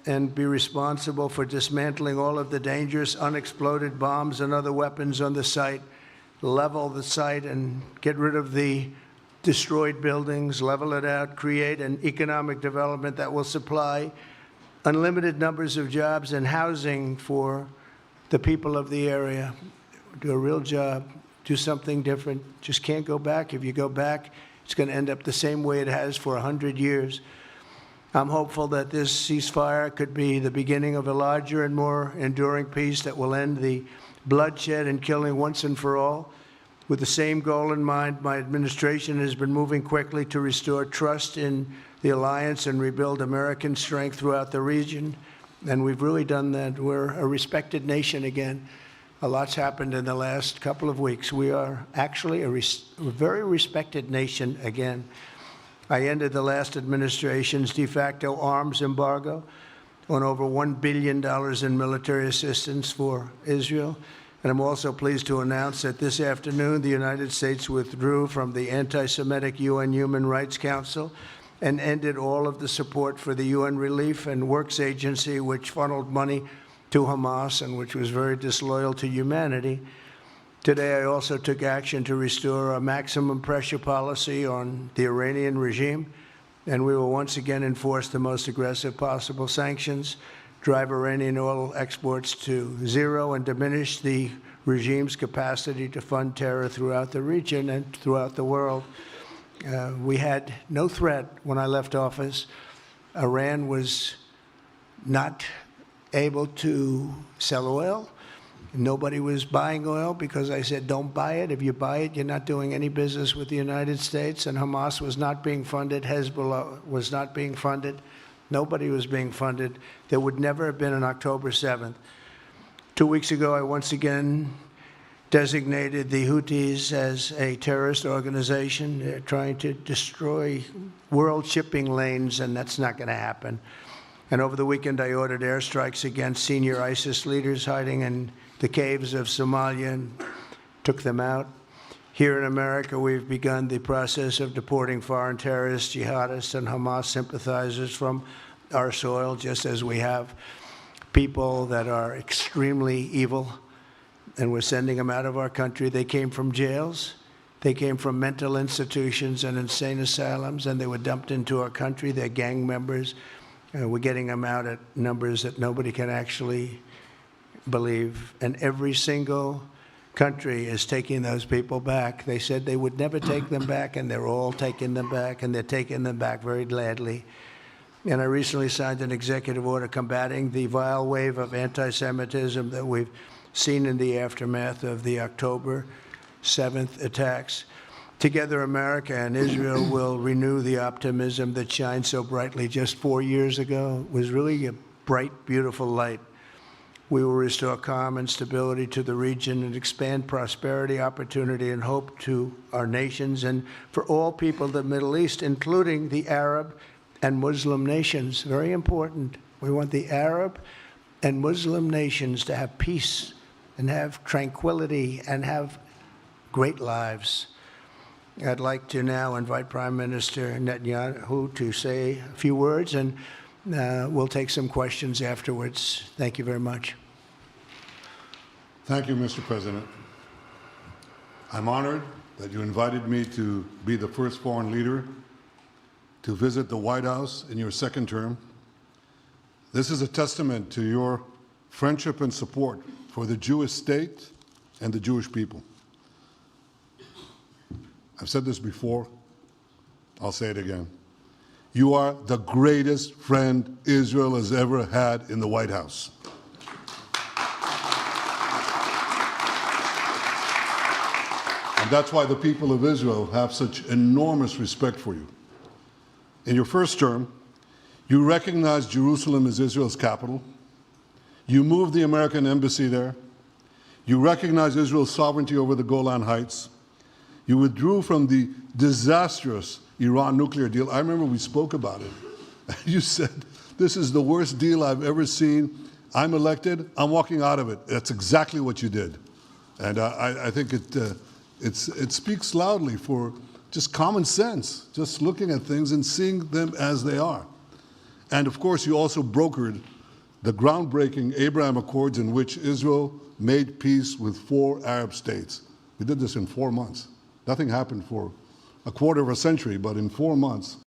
and be responsible for dismantling all of the dangerous unexploded bombs and other weapons on the site, level the site and get rid of the destroyed buildings, level it out, create an economic development that will supply unlimited numbers of jobs and housing for the people of the area. Do a real job, do something different. Just can't go back. If you go back, it's going to end up the same way it has for 100 years. I'm hopeful that this ceasefire could be the beginning of a larger and more enduring peace that will end the bloodshed and killing once and for all. With the same goal in mind, my administration has been moving quickly to restore trust in the alliance and rebuild American strength throughout the region. And we've really done that. We're a respected nation again. A lot's happened in the last couple of weeks. We are actually a very respected nation again. I ended the last administration's de facto arms embargo on over $1 billion in military assistance for Israel. And I'm also pleased to announce that this afternoon the United States withdrew from the anti-Semitic UN Human Rights Council and ended all of the support for the UN Relief and Works Agency, which funneled money to Hamas and which was very disloyal to humanity. Today, I also took action to restore a maximum pressure policy on the Iranian regime, and we will once again enforce the most aggressive possible sanctions, drive Iranian oil exports to zero, and diminish the regime's capacity to fund terror throughout the region and throughout the world. We had no threat when I left office. Iran was not able to sell oil. Nobody was buying oil because I said, don't buy it. If you buy it, you're not doing any business with the United States. And Hamas was not being funded. Hezbollah was not being funded. Nobody was being funded. There would never have been an October 7th. 2 weeks ago, I once again designated the Houthis as a terrorist organization. They're trying to destroy world shipping lanes, and that's not going to happen. And over the weekend, I ordered airstrikes against senior ISIS leaders hiding in the caves of Somalia and took them out. Here in America, we've begun the process of deporting foreign terrorists, jihadists, and Hamas sympathizers from our soil, just as we have people that are extremely evil, and we're sending them out of our country. They came from jails. They came from mental institutions and insane asylums, and they were dumped into our country. They're gang members. We're getting them out at numbers that nobody can actually believe. And every single country is taking those people back. They said they would never take them back, and they're all taking them back, and they're taking them back very gladly. And I recently signed an executive order combating the vile wave of anti-Semitism that we've seen in the aftermath of the October 7th attacks. Together, America and Israel will renew the optimism that shined so brightly just 4 years ago. It was really a bright, beautiful light. We will restore calm and stability to the region and expand prosperity, opportunity, and hope to our nations and for all people of the Middle East, including the Arab and Muslim nations. Very important. We want the Arab and Muslim nations to have peace and have tranquility and have great lives. I'd like to now invite Prime Minister Netanyahu to say a few words, and we'll take some questions afterwards. Thank you very much. Thank you, Mr. President. I'm honored that you invited me to be the first foreign leader to visit the White House in your second term. This is a testament to your friendship and support for the Jewish state and the Jewish people. I've said this before, I'll say it again. You are the greatest friend Israel has ever had in the White House. And that's why the people of Israel have such enormous respect for you. In your first term, you recognized Jerusalem as Israel's capital. You moved the American embassy there. You recognized Israel's sovereignty over the Golan Heights. You withdrew from the disastrous Iran nuclear deal. I remember we spoke about it. You said, this is the worst deal I've ever seen. I'm elected, I'm walking out of it. That's exactly what you did. And I think it speaks loudly for just common sense, just looking at things and seeing them as they are. And of course, you also brokered the groundbreaking Abraham Accords in which Israel made peace with 4 Arab states. We did this in 4 months. Nothing happened for a quarter of a century, but in 4 months,